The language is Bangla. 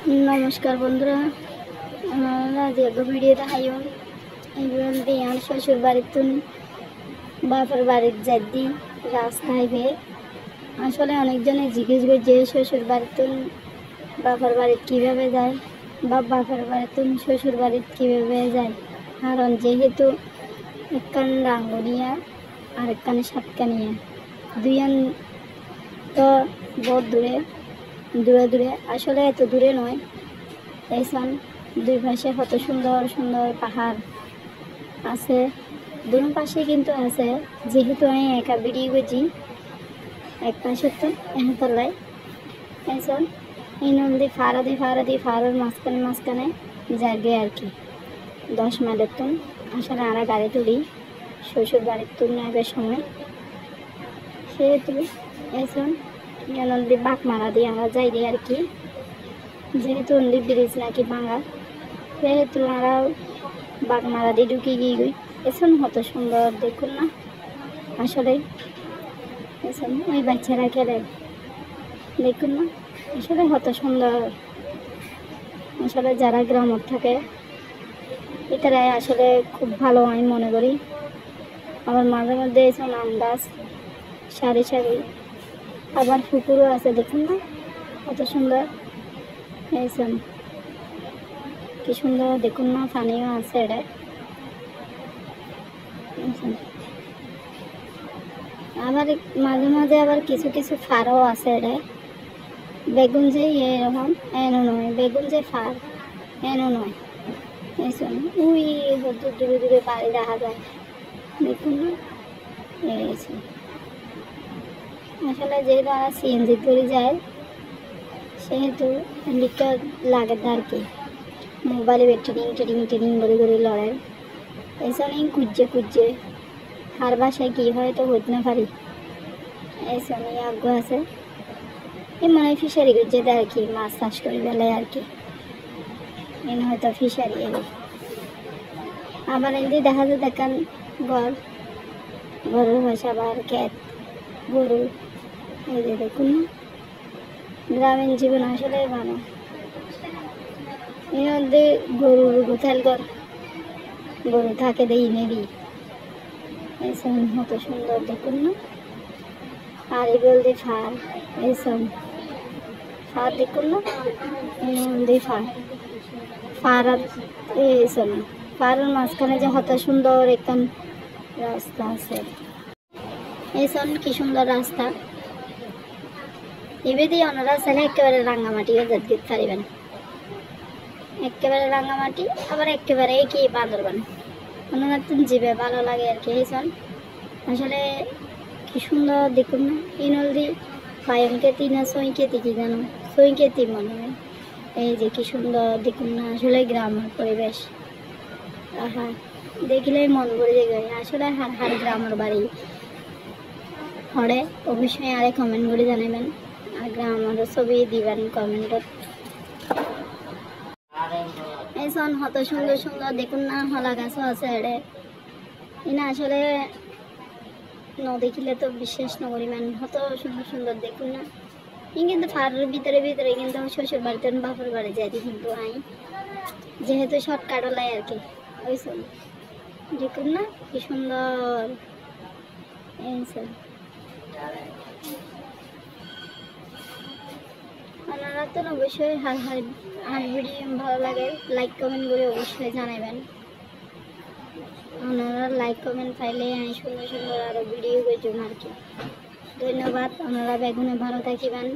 नमस्कार बंधुरा भिडियो देखाइम यार शशुर बाड़ीतुन बापर बाड़ीर जादी रास्ताय बे आसले अनेकजने जिज्ञेस करछे शशुर बाड़ीतुन बापर बाड़ीत किभाबे जाय बा बापर बाड़ीतुन शशुर बाड़ीत किभाबे जाय कारण जेहेतु एकखान रांगनिया और एकखान सातकानिया दुइयान तो बहुत दूरे दूरे दूरे आसले एत दूरे नय ऐसान दुई पाशे कत सुंदर सुंदर पहाड़ आछे दोनों पाशे किन्तु आछे जेहेतु आमि एका भिडियो करछि एक पाशे तो एतलाय ऐसान এই নদী ফাড়াদি মাঝখানে জায়গায় আর কি 10 মাইলের তুন আসলে আমরা গাড়ি তুলি শ্বশুর বাড়ির তুন নেবার সময় সেহেতু এখন নদী বাঁক মারা দিয়ে আমরা যাই রে আর কি যেহেতু নদী ব্রিজ নাকি ভাঙা সেহেতু আমরা বাঁক মারা দিয়ে ঢুকে গিয়ে এখন কত সুন্দর দেখুন না আসলে এখন ওই বাচ্চারা খেলে দেখুন না আসলে কত সুন্দর আসলে যারা গ্রামে থাকে এটারাই আসলে খুব ভালো আমি মনে করি আবার মাঝে মধ্যে এসব আম গাছ সারি সারি আবার পুকুরও আছে দেখুন না কত সুন্দর এইসব কি সুন্দর দেখুন না পানিও আছে এটা আবার মাঝে মাঝে আবার কিছু কিছু ফারও আছে এটা বেগুন যে এরকম এনো নয় বেগুন যে ফার এনো নয় এইসব ওই দূরে দূরে বাড়ি দেখা যায় দেখুন না এইসব আসলে যেহেতু আমরা সিএনজি করে যায় সেহেতু লিখতে লাগে আর কি মোবাইলে ট্রেনিং করে লড়াই এইসব খুঁজছে আর বাসায় কী হয় তো হইতে না পারি এইসব আগ্রহ আছে এই মনে হয় ফিশারি করছে আর কি মাছ চাষ করে বেলায় আর কি এনে হয়তো ফিশারি আবার এদিকে দেখা যায় দেখান গরুর ভাষা আবার ক্ষেত গরু এই যে দেখুন না গ্রামীণ জীবন আসলে ভালো এর মধ্যে গরুর গোথাল গরু থাকে দেই নেবি এইসব কত সুন্দর দেখুন না আর এই বলতে এইসব ফার দেখুন না এই ফার এইসব ফারের মাঝখানে যে কত সুন্দর একদম রাস্তা আছে এইসব কি সুন্দর রাস্তা এবেদি ওনারা চাইলে একেবারে রাঙ্গামাটিও যেতে পারবেন একেবারে রাঙ্গামাটি আবার একেবারে কি বান্দরবান ওনারা তো যাবে ভালো লাগে আর কি এইসব আসলে কি সুন্দর দেখুন না এই নদী পায়ন কেতি না সই কেতি কি জানো সই কেতি মনে হয় এই যে কি সুন্দর দেখুন না আসলে গ্রামের পরিবেশ আহা দেখলেই মন ভরে যায় আসলে হার গ্রামের বাড়ি হরে অবশ্যই আরে কমেন্ট করে জানাবেন আর গ্রামের ছবি দিবেন কমেন্টত এইসব কত সুন্দর সুন্দর দেখুন না হলা গাছও আছে এড়ে এনা আসলে দেখিলে তো বিশ্বাস নকরি মান কত সুন্দর সুন্দর দেখুন না কিন্তু ফারের ভিতরে কিন্তু শ্বশুর বাড়িতে বাপের বাড়ি যাইতে কিন্তু আই যেহেতু শর্টকাট লাই আর কি ওইসব দেখুন না কি সুন্দর এইসব আপনারা তো অবশ্যই হার ভিডিও ভালো লাগে লাইক কমেন্ট করে অবশ্যই জানাবেন আপনারা লাইক কমেন্ট পাইলে আমি সুন্দর সুন্দর আরও ভিডিও করছি আর কি ধন্যবাদ আপনারা বেগুনে ভালো থাকিবেন।